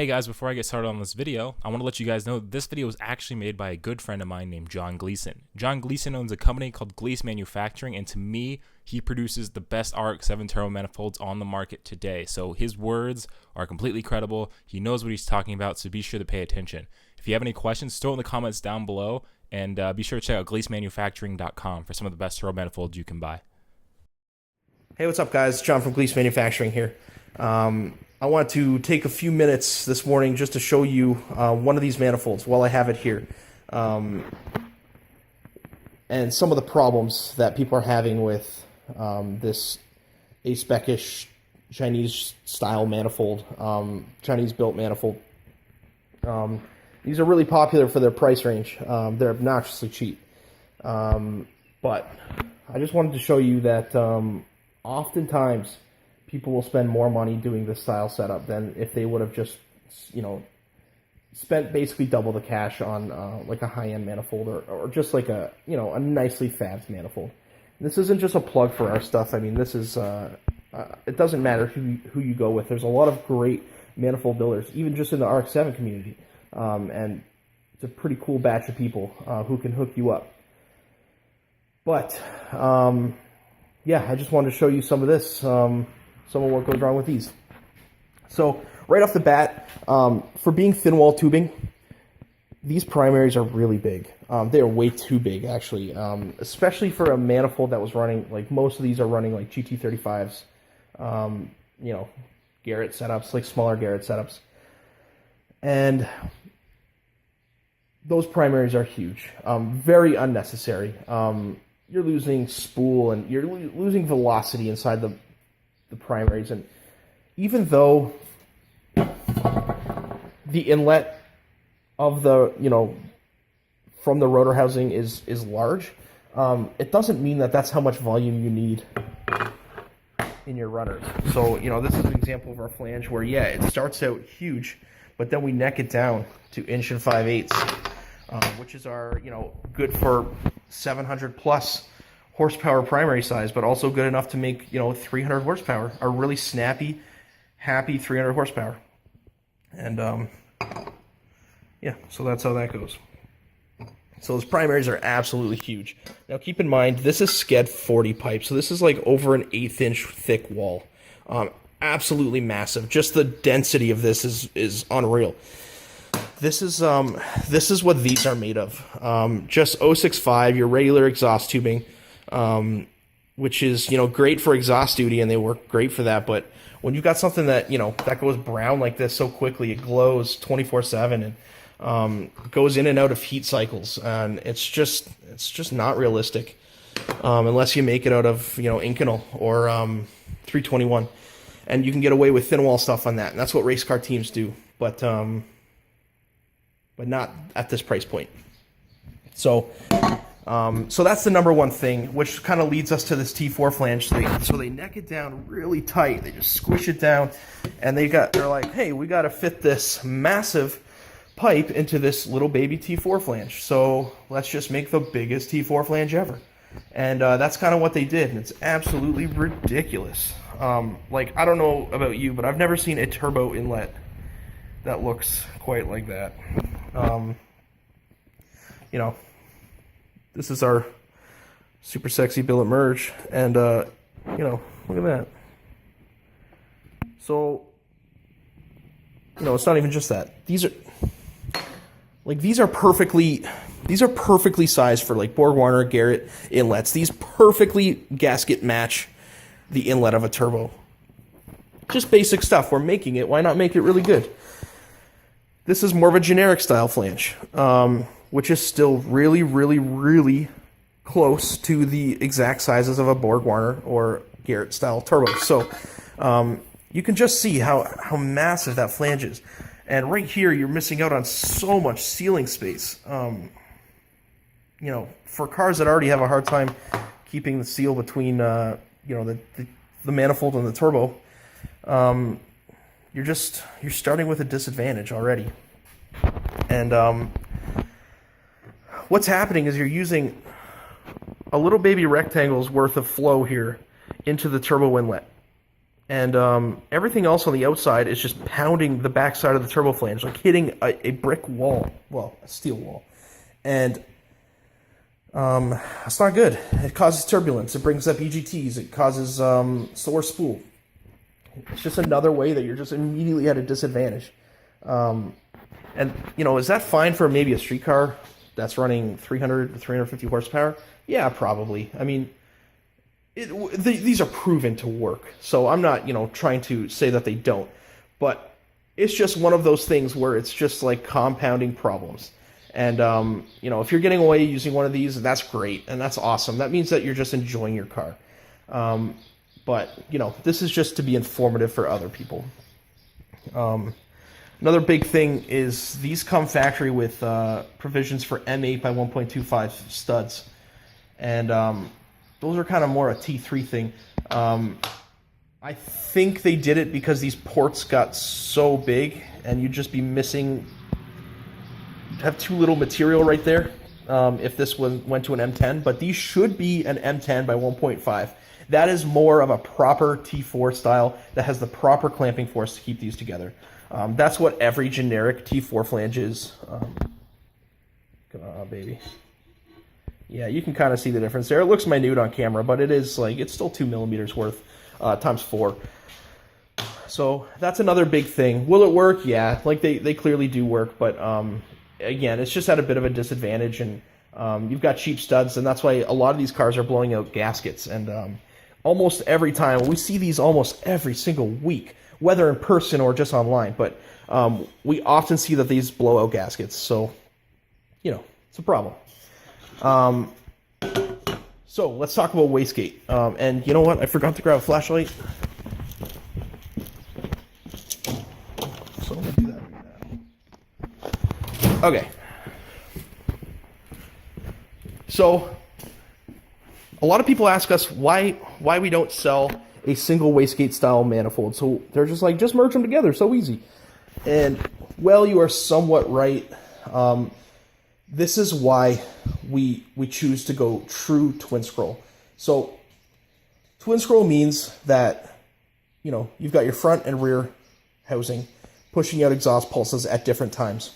Hey guys, before I get started on this video, I want to let you guys know that this video was actually made by a good friend of mine named John Gleason. John Gleason owns a company called Glease Manufacturing, and to me, he produces the best RX-7 turbo manifolds on the market today. So his words are completely credible. He knows what he's talking about, so be sure to pay attention. If you have any questions, throw in the comments down below, and be sure to check out gleasemanufacturing.com for some of the best turbo manifolds you can buy. Hey, what's up, guys? John from Glease Manufacturing here. I want to take a few minutes this morning just to show you one of these manifolds while I have it here, and some of the problems that people are having with this A-spec-ish Chinese-style manifold, Chinese-built manifold. These are really popular for their price range. They're obnoxiously cheap. But I just wanted to show you that oftentimes people will spend more money doing this style setup than if they would have just, spent basically double the cash on like a high-end manifold or just like a, a nicely fabbed manifold. This isn't just a plug for our stuff. I mean, this is, it doesn't matter who you go with. There's a lot of great manifold builders, even just in the RX-7 community. And it's a pretty cool batch of people who can hook you up. But, yeah, I just wanted to show you some of this. Some of what goes wrong with these. So right off the bat, for being thin wall tubing, these primaries are really big. They are way too big, actually, especially for a manifold that was running, like most of these are running like GT35s, Garrett setups, like smaller Garrett setups. And those primaries are huge, very unnecessary. You're losing spool and you're losing velocity inside the primaries, and even though the inlet of the from the rotor housing is large, it doesn't mean that that's how much volume you need in your runners. So this is an example of our flange where it starts out huge, but then we neck it down to 1 5/8, which is our good for 700 plus horsepower primary size, but also good enough to make 300 horsepower, a really snappy, happy 300 horsepower. And yeah, so that's how that goes. So those primaries are absolutely huge. Now keep in mind, this is Sked 40 pipe, so this is like over an 1/8 inch thick wall. Absolutely massive. Just the density of this is unreal. This is what these are made of. Just 065, your regular exhaust tubing. Which is, great for exhaust duty, and they work great for that. But when you've got something that, that goes brown like this so quickly, it glows 24/7 and goes in and out of heat cycles, and it's just not realistic unless you make it out of, Inconel or 321, and you can get away with thin wall stuff on that, and that's what race car teams do, but not at this price point. So that's the number one thing, which kind of leads us to this T4 flange. So they neck it down really tight. They just squish it down, and they're like, hey, we got to fit this massive pipe into this little baby T4 flange. So let's just make the biggest T4 flange ever. And that's kind of what they did, and it's absolutely ridiculous. Like, I don't know about you, but I've never seen a turbo inlet that looks quite like that. This is our super sexy billet merge, and look at that. So, it's not even just that. These are perfectly sized for like Borg-Warner, Garrett inlets. These perfectly gasket match the inlet of a turbo. Just basic stuff. We're making it. Why not make it really good? This is more of a generic style flange, which is still really, really, really close to the exact sizes of a Borg-Warner or Garrett-style turbo. So you can just see how massive that flange is. And right here, you're missing out on so much ceiling space. For cars that already have a hard time keeping the seal between, the manifold and the turbo, you're starting with a disadvantage already. And what's happening is you're using a little baby rectangle's worth of flow here into the turbo inlet. And everything else on the outside is just pounding the backside of the turbo flange, like hitting a brick wall, well, a steel wall. And it's not good. It causes turbulence. It brings up EGTs. It causes sore spool. It's just another way that you're just immediately at a disadvantage. And, you know, is that fine for maybe a street car that's running 300 to 350 horsepower? Yeah, probably. I mean, these are proven to work. So I'm not, you know, trying to say that they don't. But it's just one of those things where it's just like compounding problems. And, you know, if you're getting away using one of these, that's great. And that's awesome. That means that you're just enjoying your car. But, you know, this is just to be informative for other people. Another big thing is these come factory with provisions for M8 by 1.25 studs. And those are kind of more a T3 thing. I think they did it because these ports got so big and you'd just be missing, have too little material right there if this one went to an M10. But these should be an M10 by 1.5. That is more of a proper T4 style that has the proper clamping force to keep these together. That's what every generic T4 flange is. Come on, baby. Yeah, you can kind of see the difference there. It looks minute on camera, but it is like, it's still 2 millimeters worth times 4. So that's another big thing. Will it work? Yeah, like they clearly do work, but again, it's just at a bit of a disadvantage, and you've got cheap studs, and that's why a lot of these cars are blowing out gaskets. And almost every time, we see these almost every single week, whether in person or just online, but we often see that these blow out gaskets. So, you know, it's a problem. So let's talk about Wastegate. And you know what? I forgot to grab a flashlight. So I'm gonna do that right now. Okay. So a lot of people ask us why we don't sell a single Wastegate style manifold. So they're just like, just merge them together, so easy. And well, you are somewhat right. This is why we choose to go true twin scroll. So twin scroll means that, you know, you've got your front and rear housing pushing out exhaust pulses at different times.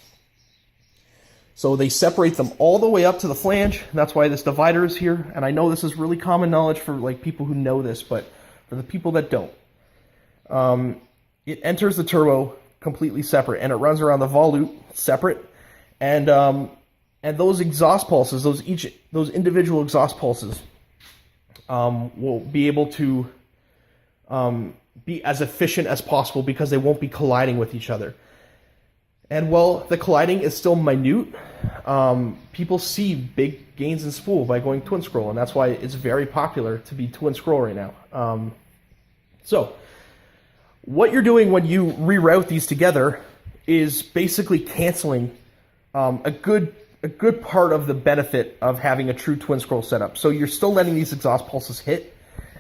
So they separate them all the way up to the flange, and that's why this divider is here. And I know this is really common knowledge for like people who know this, but for the people that don't, it enters the turbo completely separate, and it runs around the volute separate, and those exhaust pulses, those individual exhaust pulses, will be able to be as efficient as possible because they won't be colliding with each other. And while the colliding is still minute, people see big gains in spool by going twin scroll, and that's why it's very popular to be twin scroll right now. So what you're doing when you reroute these together is basically canceling a good part of the benefit of having a true twin scroll setup. So you're still letting these exhaust pulses hit,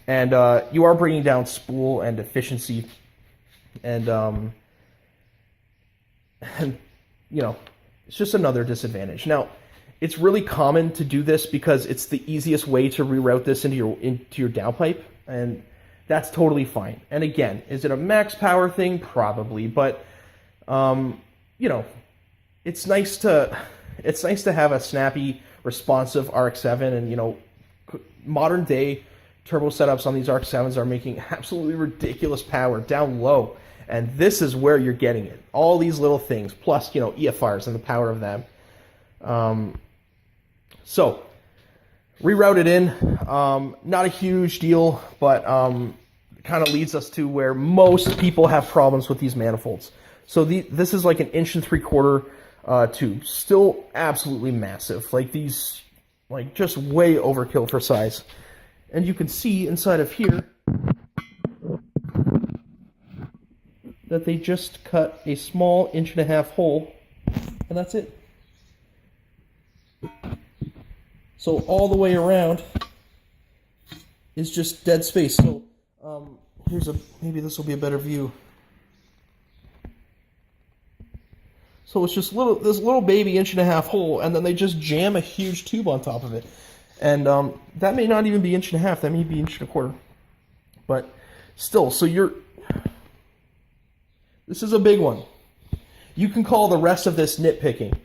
and you are bringing down spool and efficiency, and you know, it's just another disadvantage. Now, it's really common to do this because it's the easiest way to reroute this into your downpipe, and that's totally fine. And again, is it a max power thing? Probably, but you know, it's nice to have a snappy, responsive RX-7, and you know, modern day turbo setups on these RX-7s are making absolutely ridiculous power down low. And this is where you're getting it. All these little things, plus, you know, EFRs and the power of them. So, reroute it in. Not a huge deal, but kind of leads us to where most people have problems with these manifolds. So this is like an 1 3/4 tube. Still absolutely massive. Like these, like just way overkill for size. And you can see inside of here that they just cut a small 1.5 hole, and that's it. So all the way around is just dead space. So maybe this will be a better view. So it's just this little baby 1.5 hole, and then they just jam a huge tube on top of it. And that may not even be 1.5, that may be 1 1/4. But still, so This is a big one. You can call the rest of this nitpicking,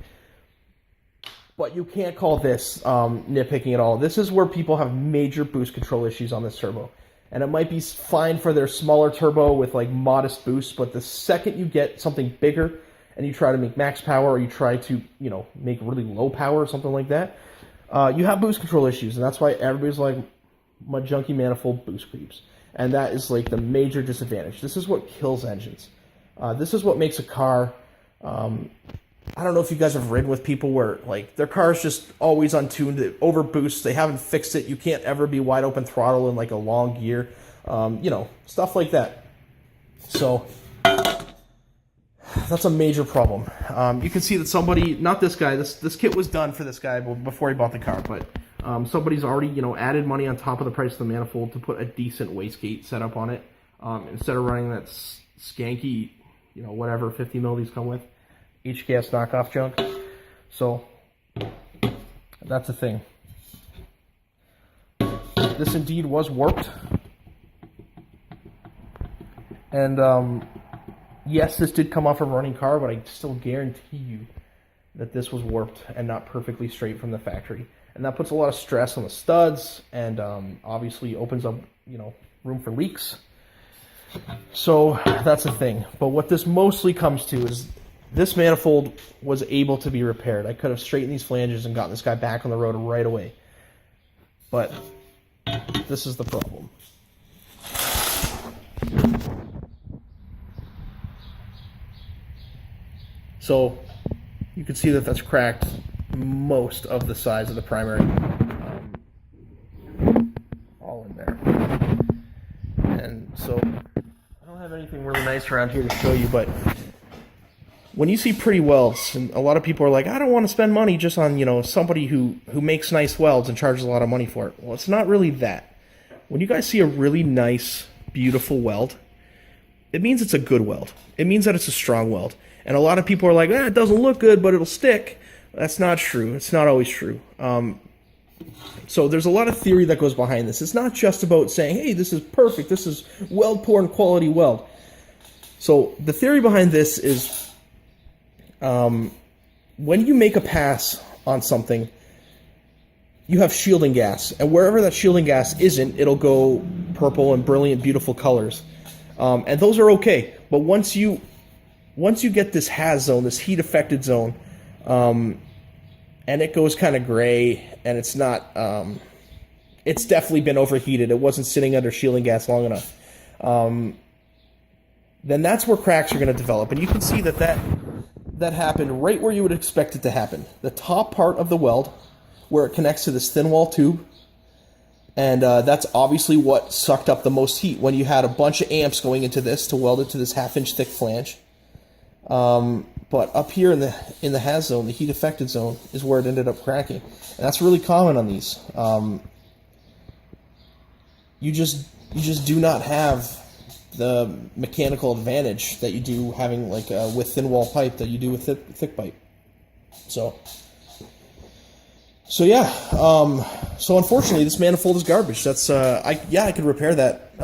but you can't call this nitpicking at all. This is where people have major boost control issues on this turbo. And it might be fine for their smaller turbo with like modest boosts, but the second you get something bigger and you try to make max power, or you try to, make really low power or something like that, you have boost control issues. And that's why everybody's like, my junky manifold boost creeps. And that is like the major disadvantage. This is what kills engines. This is what makes a car, I don't know if you guys have ridden with people where like their car is just always untuned, it over boosts, they haven't fixed it, you can't ever be wide open throttle in like a long gear, stuff like that. So that's a major problem. You can see that somebody, not this guy, this kit was done for this guy before he bought the car, but somebody's already added money on top of the price of the manifold to put a decent wastegate setup on it, instead of running that skanky, whatever 50 mil these come with. HKS knockoff junk. So that's the thing. This indeed was warped. And yes, this did come off a running car, but I still guarantee you that this was warped and not perfectly straight from the factory. And that puts a lot of stress on the studs and obviously opens up, room for leaks. So that's the thing. But what this mostly comes to is this manifold was able to be repaired. I could have straightened these flanges and gotten this guy back on the road right away. But this is the problem. So you can see that that's cracked most of the size of the primary. All in there. And so I don't have anything really nice around here to show you, but when you see pretty welds, and a lot of people are like, I don't want to spend money just on, somebody who makes nice welds and charges a lot of money for it. Well, it's not really that. When you guys see a really nice, beautiful weld, it means it's a good weld. It means that it's a strong weld. And a lot of people are like, it doesn't look good, but it'll stick. That's not true. It's not always true. So there's a lot of theory that goes behind this. It's not just about saying, hey, this is perfect. This is weld-porn quality weld. So the theory behind this is, when you make a pass on something, you have shielding gas, and wherever that shielding gas isn't, it'll go purple and brilliant, beautiful colors, and those are okay. But once you get this HAZ zone, this heat affected zone, and it goes kind of gray, and it's not, it's definitely been overheated. It wasn't sitting under shielding gas long enough. Then that's where cracks are going to develop, and you can see that happened right where you would expect it to happen. The top part of the weld, where it connects to this thin wall tube, and that's obviously what sucked up the most heat when you had a bunch of amps going into this to weld it to this 1/2 inch thick flange. But up here in the HAZ zone, the heat affected zone, is where it ended up cracking, and that's really common on these. You just do not have the mechanical advantage that you do having like with thin wall pipe that you do with thick pipe. So yeah. So unfortunately, this manifold is garbage. That's I could repair that,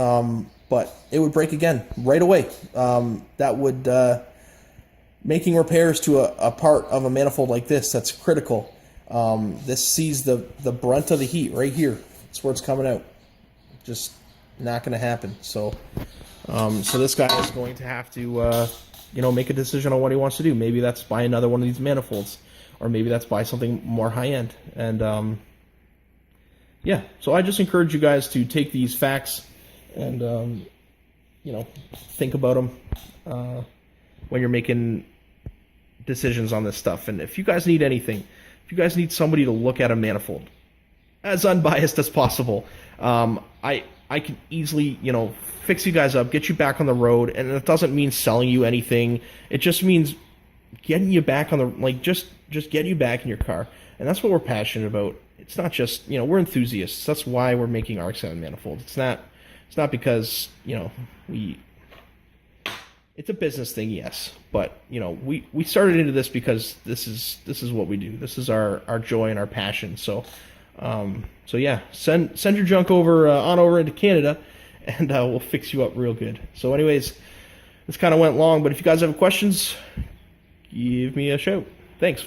but it would break again right away. That would making repairs to a part of a manifold like this that's critical. This sees the brunt of the heat right here. That's where it's coming out. Just not going to happen. So this guy is going to have to, make a decision on what he wants to do. Maybe that's buy another one of these manifolds, or maybe that's buy something more high end. And yeah, so I just encourage you guys to take these facts and think about them when you're making decisions on this stuff. And if you guys need anything, if you guys need somebody to look at a manifold as unbiased as possible, I can easily, fix you guys up, get you back on the road, and it doesn't mean selling you anything. It just means getting you back on the, just getting you back in your car. And that's what we're passionate about. It's not just, we're enthusiasts. That's why we're making RX-7 manifolds. It's not because, it's a business thing, yes. But, we started into this because this is what we do. This is our joy and our passion. So yeah, send your junk over on over into Canada, and we'll fix you up real good. So anyways, This kind of went long, but if you guys have questions, give me a shout. Thanks.